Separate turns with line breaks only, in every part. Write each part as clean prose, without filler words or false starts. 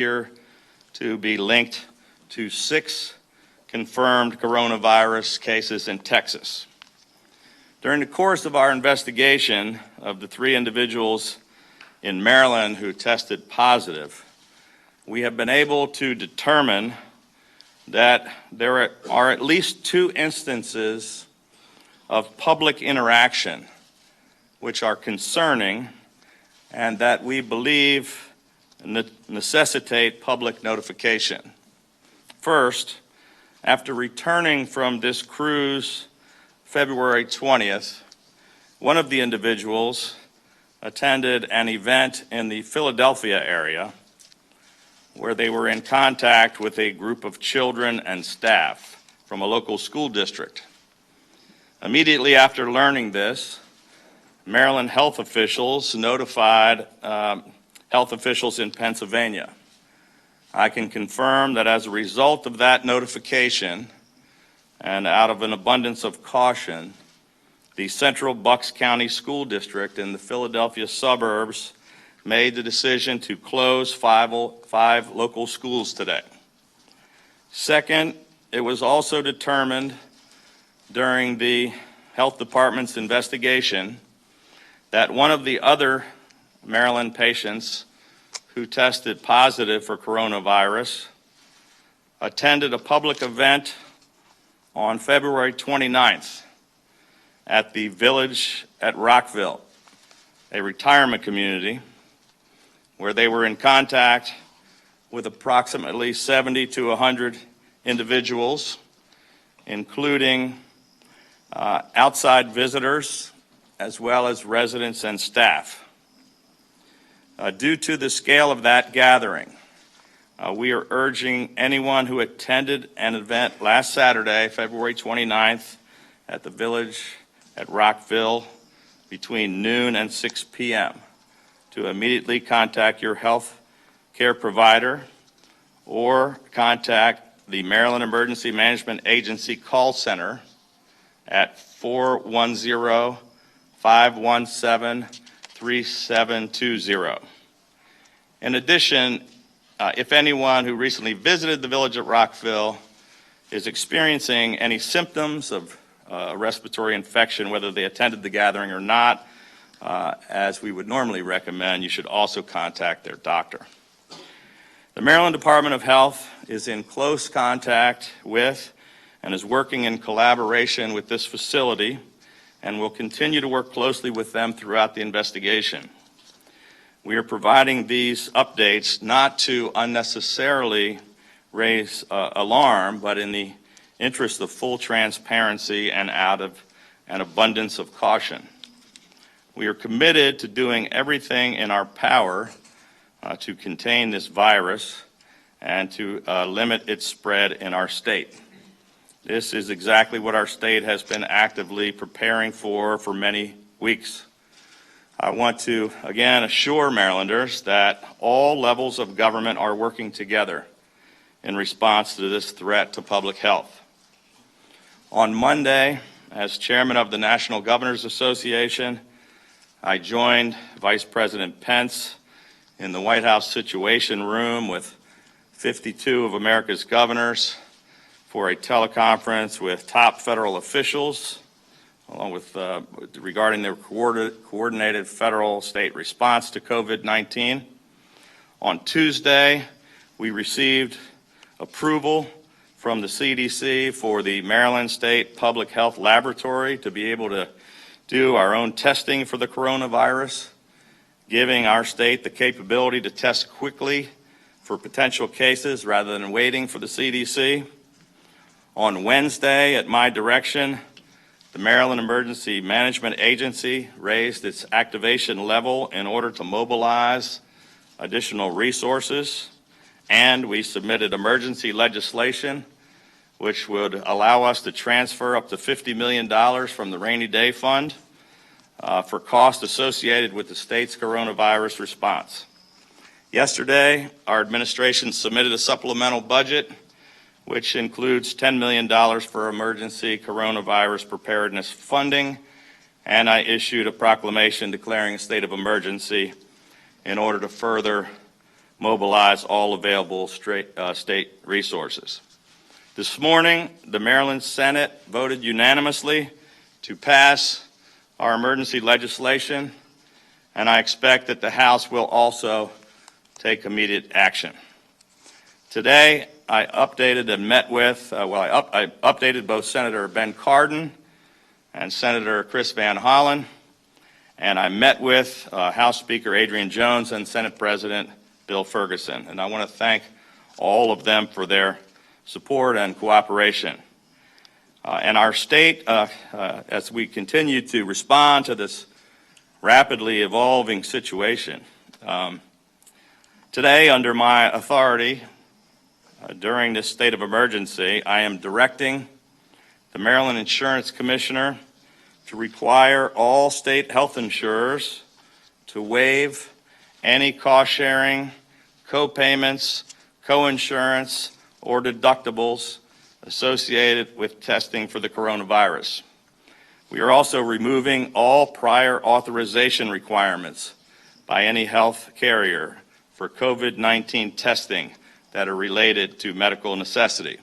here to be linked to 6 confirmed coronavirus cases in Texas. During the course of our investigation of the 3 individuals in Maryland who tested positive, we have been able to determine that there are at least 2 instances of public interaction which are concerning and that we believe necessitate public notification. First, after returning from this cruise February 20th, one of the individuals attended an event in the Philadelphia area where they were in contact with a group of children and staff from a local school district. Immediately after learning this, Maryland health officials notified health officials in Pennsylvania. I can confirm that as a result of that notification and out of an abundance of caution, the Central Bucks County School District in the Philadelphia suburbs made the decision to close 5 local schools today. Second, it was also determined during the health department's investigation that one of the other Maryland patients who tested positive for coronavirus attended a public event on February 29th at the Village at Rockville, a retirement community where they were in contact with approximately 70 to 100 individuals, including outside visitors as well as residents and staff. Due to the scale of that gathering, we are urging anyone who attended an event last Saturday, February 29th, at the Village at Rockville between noon and 6 p.m. to immediately contact your health care provider or contact the Maryland Emergency Management Agency call center at 410-517-3720. In addition, if anyone who recently visited the Village at Rockville is experiencing any symptoms of respiratory infection, whether they attended the gathering or not, as we would normally recommend, you should also contact their doctor. The Maryland Department of Health is in close contact with and is working in collaboration with this facility and will continue to work closely with them throughout the investigation. We are providing these updates not to unnecessarily raise alarm, but in the interest of full transparency and out of an abundance of caution. We are committed to doing everything in our power to contain this virus and to limit its spread in our state. This is exactly what our state has been actively preparing for many weeks. I want to again assure Marylanders that all levels of government are working together in response to this threat to public health. On Monday, as chairman of the National Governors Association, I joined Vice President Pence in the White House Situation Room with 52 of America's governors for a teleconference with top federal officials, along with regarding their coordinated federal-state response to COVID-19. On Tuesday, we received approval from the CDC for the Maryland State Public Health Laboratory to be able to do our own testing for the coronavirus, giving our state the capability to test quickly for potential cases rather than waiting for the CDC. On Wednesday, at my direction, the Maryland Emergency Management Agency raised its activation level in order to mobilize additional resources, and we submitted emergency legislation which would allow us to transfer up to $50 million from the Rainy Day Fund for costs associated with the state's coronavirus response. Yesterday, our administration submitted a supplemental budget which includes $10 million for emergency coronavirus preparedness funding, and I issued a proclamation declaring a state of emergency in order to further mobilize all available state resources. This morning, the Maryland Senate voted unanimously to pass our emergency legislation, and I expect that the House will also take immediate action. Today, I updated and met with, I updated both Senator Ben Cardin and Senator Chris Van Hollen, and I met with House Speaker Adrian Jones and Senate President Bill Ferguson. And I want to thank all of them for their support and cooperation. And our state, as we continue to respond to this rapidly evolving situation, today, under my authority, during this state of emergency, I am directing the Maryland Insurance Commissioner to require all state health insurers to waive any cost-sharing, co-payments, co-insurance, or deductibles associated with testing for the coronavirus. We are also removing all prior authorization requirements by any health carrier for COVID-19 testing that are related to medical necessity.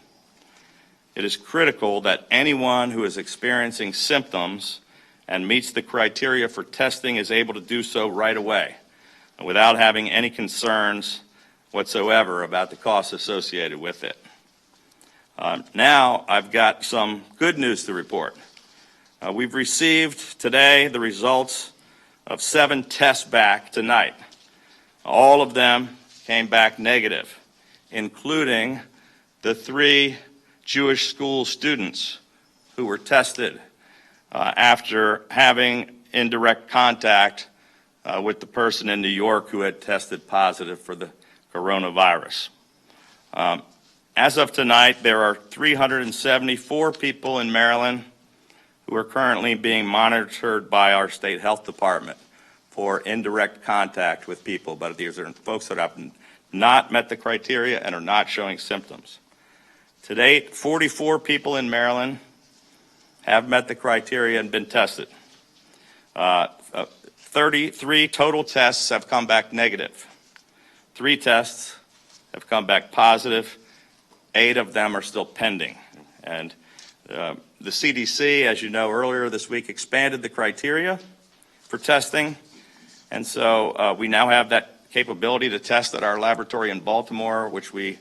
It is critical that anyone who is experiencing symptoms and meets the criteria for testing is able to do so right away without having any concerns whatsoever about the costs associated with it. Now I've got some good news to report. We've received today the results of 7 tests back tonight. All of them came back negative, including the 3 Jewish school students who were tested after having indirect contact with the person in New York who had tested positive for the coronavirus. As of tonight, there are 374 people in Maryland who are currently being monitored by our state health department for indirect contact with people, but these are folks that have not met the criteria and are not showing symptoms. To date, 44 people in Maryland have met the criteria and been tested. 33 total tests have come back negative. 3 tests have come back positive. 8 of them are still pending. And the CDC, as you know, earlier this week expanded the criteria for testing. And so we now have that capability to test at our laboratory in Baltimore, which we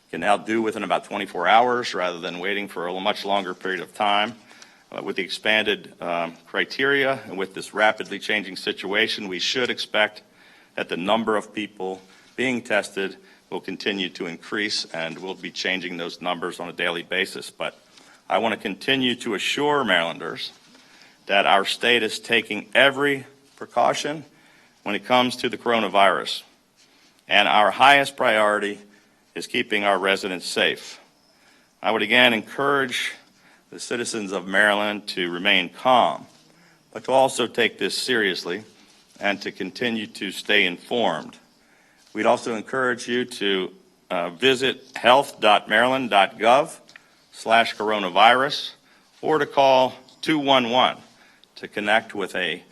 can now do within about 24 hours rather than waiting for a much longer period of time. With the expanded criteria and with this rapidly changing situation, we should expect that the number of people being tested will continue to increase, and we'll be changing those numbers on a daily basis. But I want to continue to assure Marylanders that our state is taking every precaution when it comes to the coronavirus. And our highest priority is keeping our residents safe. I would again encourage the citizens of Maryland to remain calm, but to also take this seriously and to continue to stay informed. We'd also encourage you to visit health.maryland.gov/coronavirus or to call 211 to connect with a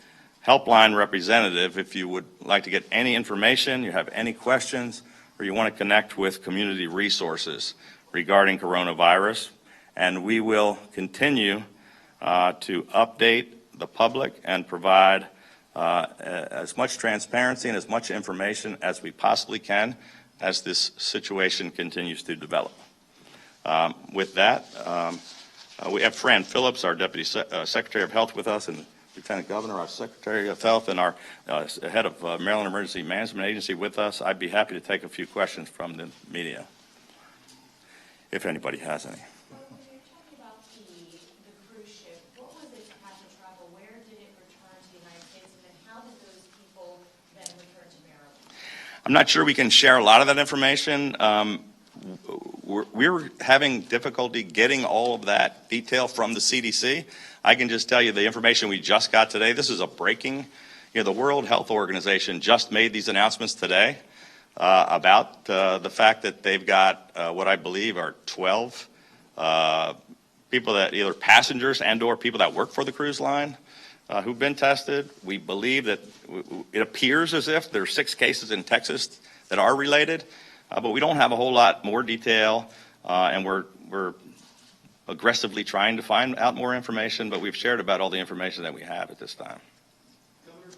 helpline representative if you would like to get any information, you have any questions, or you want to connect with community resources regarding coronavirus. And we will continue to update the public and provide as much transparency and as much information as we possibly can as this situation continues to develop. With that, we have Fran Phillips, our Deputy Secretary of Health, with us, and Lieutenant Governor, our Secretary of Health, and our head of Maryland Emergency Management Agency with us. I'd be happy to take a few questions from the media, if anybody has any. I'm not sure we can share a lot of that information. We're having difficulty getting all of that detail from the CDC. I can just tell you the information we just got today. This is a breaking, the World Health Organization just made these announcements today about the fact that they've got what I believe are 12 people that either passengers and or people that work for the cruise line who've been tested. We believe that it appears as if there are 6 cases in Texas that are related, but we don't have a whole lot more detail, and we're aggressively trying to find out more information, but we've shared about all the information that we have at this time.
Governor,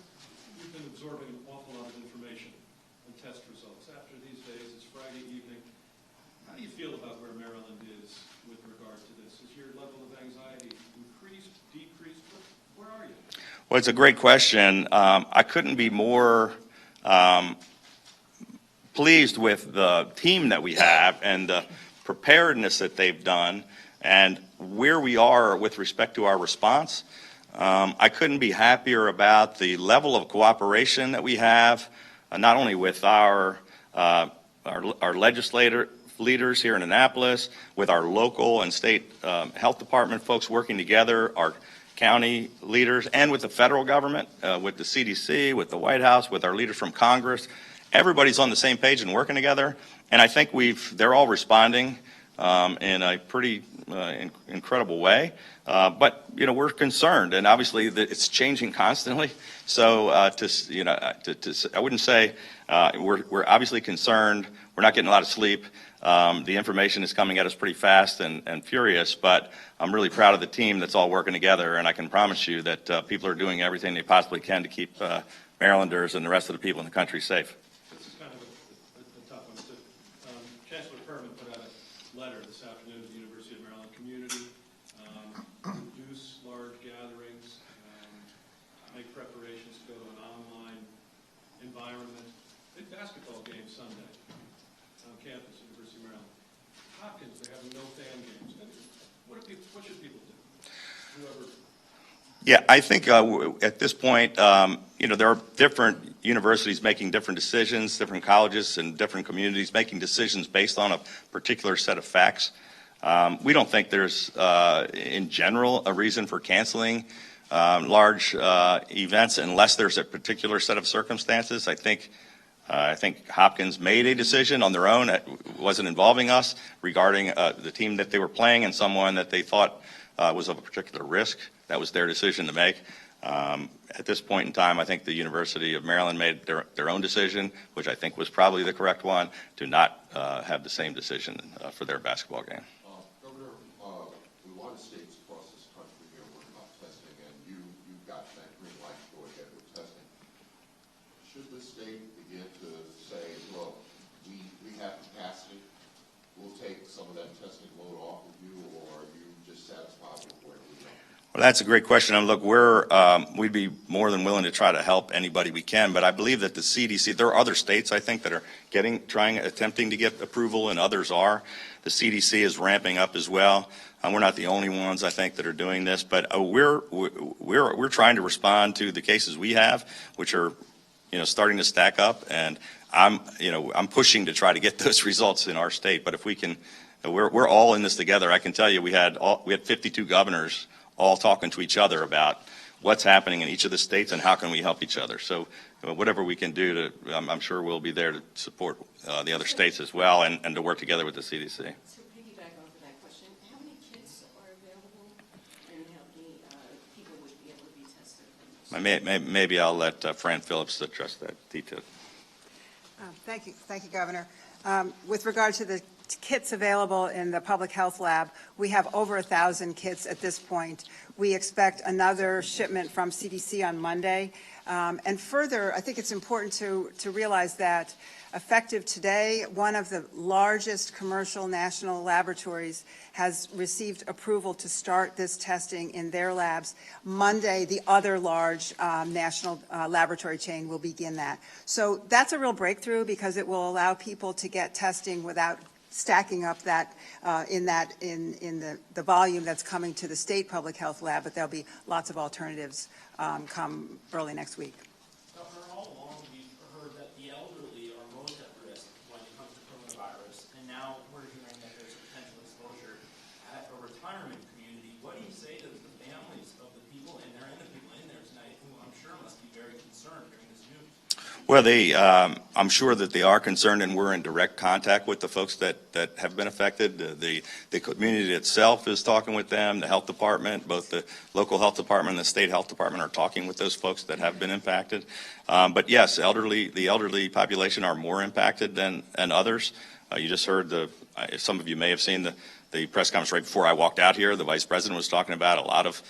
you've been absorbing an awful lot of information and test results. After these days, it's Friday evening. How do you feel about where Maryland is with regard to this? Is your level of anxiety increased, decreased? Where are you?
Well, it's a great question. I couldn't be more pleased with the team that we have and the preparedness that they've done and where we are with respect to our response. I couldn't be happier about the level of cooperation that we have, not only with our legislator leaders here in Annapolis, with our local and state health department folks working together, our county leaders, and with the federal government, with the CDC, with the White House, with our leaders from Congress. Everybody's on the same page and working together, and I think they're all responding in a pretty incredible way. But we're concerned, and obviously it's changing constantly. So I wouldn't say we're obviously concerned. We're not getting a lot of sleep. The information is coming at us pretty fast and furious, but I'm really proud of the team that's all working together, and I can promise you that people are doing everything they possibly can to keep Marylanders and the rest of the people in the country safe.
This is kind of a tough one. So, Chancellor Perman put out a letter this afternoon to the University of Maryland community, reduce large gatherings, make preparations to go to an online environment. Big basketball game Sunday on campus at the University of Maryland. Hopkins, they're having no fan games. What should people do? Whoever.
Yeah, I think at this point, there are different universities making different decisions, different colleges and different communities making decisions based on a particular set of facts. We don't think there's, in general, a reason for canceling large events unless there's a particular set of circumstances. I think Hopkins made a decision on their own. It wasn't involving us regarding the team that they were playing and someone that they thought was of a particular risk. That was their decision to make. At this point in time, I think the University of Maryland made their own decision, which I think was probably the correct one, to not have the same decision for their basketball game.
Governor, a lot of states across this country are working on testing, and you got that green light to go ahead with testing. Should the state begin to say, look, we have capacity, we'll take some of that testing load off of you, or are you just satisfied with where we are?
Well, that's a great question. And look, we'd be more than willing to try to help anybody we can, but I believe that the CDC, there are other states, I think, that are attempting to get approval, and others are. The CDC is ramping up as well. We're not the only ones, I think, that are doing this, but we're trying to respond to the cases we have, which are, starting to stack up, and I'm pushing to try to get those results in our state. But if we can, we're all in this together. I can tell you, we had 52 governors all talking to each other about what's happening in each of the states and how can we help each other. So whatever we can do I'm sure we'll be there to support the other states as well and to work together with the CDC.
So piggyback off of that question, how many kits are available and how many people would be able to be tested?
Maybe I'll let Fran Phillips address that detail.
Thank you, Governor. With regard to the kits available in the public health lab, we have over 1,000 kits at this point. We expect another shipment from CDC on Monday. And further, I think it's important to realize that effective today, one of the largest commercial national laboratories has received approval to start this testing in their labs. Monday, the other large national laboratory chain will begin that. So that's a real breakthrough because it will allow people to get testing without stacking up that in the volume that's coming to the state public health lab, but there'll be lots of alternatives come early next week.
Governor, all along we've heard that the elderly are most at risk when it comes to coronavirus, and now we're hearing that there's a potential exposure at a retirement community. What do you say to the families of the people in there and the people in there tonight who I'm sure must be very concerned during this news?
Well, I'm sure that they are concerned, and we're in direct contact with the folks that have been affected. The community itself is talking with them. The health department, both the local health department and the state health department, are talking with those folks that have been impacted. But yes, the elderly population are more impacted than others. You just heard some of you may have seen the press conference right before I walked out here. The vice president was talking about a lot of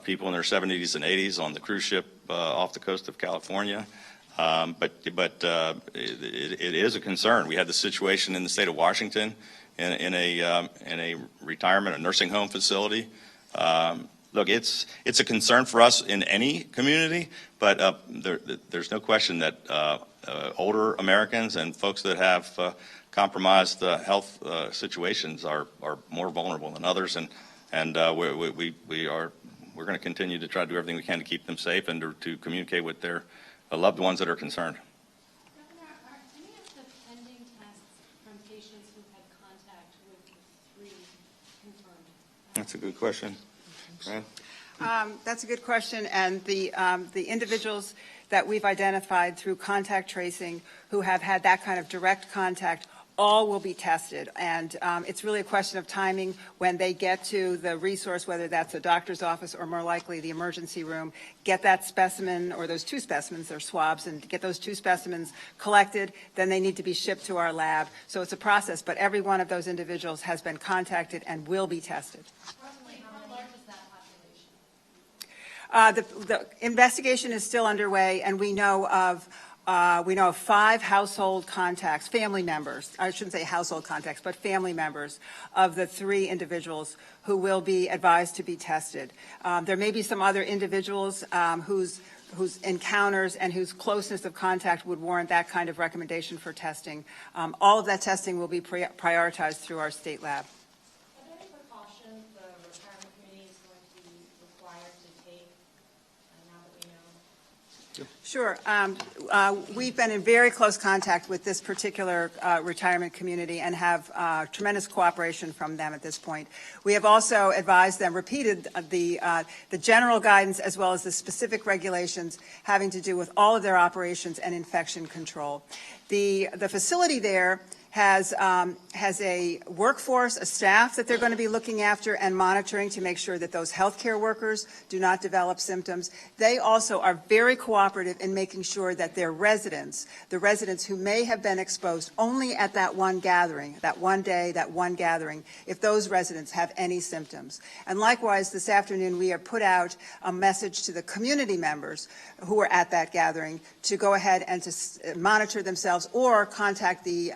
people in their 70s and 80s on the cruise ship off the coast of California. But it is a concern. We had the situation in the state of Washington in a retirement, a nursing home facility. Look, it's a concern for us in any community, but there's no question that older Americans and folks that have compromised health situations are more vulnerable than others, and we're going to continue to try to do everything we can to keep them safe and to communicate with their loved ones that are concerned.
Governor, are any of the pending tests from patients who had contact with the 3 confirmed?
That's a good question. Fran?
That's a good question, and the individuals that we've identified through contact tracing who have had that kind of direct contact all will be tested, and it's really a question of timing when they get to the resource, whether that's a doctor's office or more likely the emergency room, get that specimen or those 2 specimens, they're swabs, and get those 2 specimens collected, then they need to be shipped to our lab. So it's a process, but every one of those individuals has been contacted and will be tested.
Roughly how large is that population?
The investigation is still underway, and we know of 5 household contacts, family members, I shouldn't say household contacts, but family members of the 3 individuals who will be advised to be tested. There may be some other individuals whose encounters and whose closeness of contact would warrant that kind of recommendation for testing. All of that testing will be prioritized through our state lab.
Are there any precautions the retirement community is going to be required to take now that we know?
Sure. We've been in very close contact with this particular retirement community and have tremendous cooperation from them at this point. We have also advised them, repeated the general guidance as well as the specific regulations having to do with all of their operations and infection control. The facility there has a workforce, a staff that they're going to be looking after and monitoring to make sure that those healthcare workers do not develop symptoms. They also are very cooperative in making sure that their residents, the residents who may have been exposed only at that one gathering, that one day, that one gathering, if those residents have any symptoms. And likewise, this afternoon, we have put out a message to the community members who were at that gathering to go ahead and to monitor themselves or contact the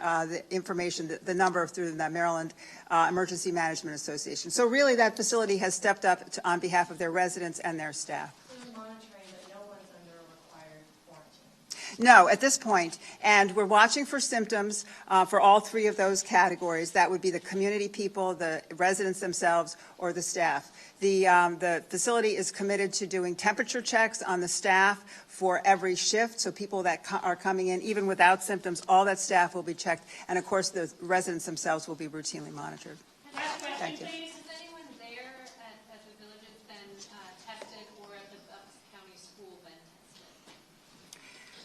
information, the number through the Maryland Emergency Management Association. So really that facility has stepped up on behalf of their residents and their staff.
There's monitoring, but no one's under a required quarantine.
No, at this point, and we're watching for symptoms for all 3 of those categories. That would be the community people, the residents themselves, or the staff. The facility is committed to doing temperature checks on the staff for every shift, so people that are coming in, even without symptoms, all that staff will be checked, and of course the residents themselves will be routinely monitored.
Last question,
Thank you.
please. Has anyone there at the village been tested or at the Bucks County School been tested?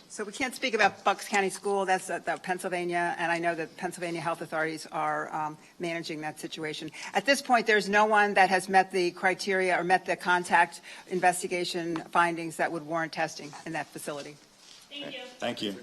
So we can't speak about Bucks County School, that's Pennsylvania, and I know that Pennsylvania health authorities are managing that situation. At this point, there's no one that has met the criteria or met the contact investigation findings that would warrant testing in that facility.
Thank you.
Thank you.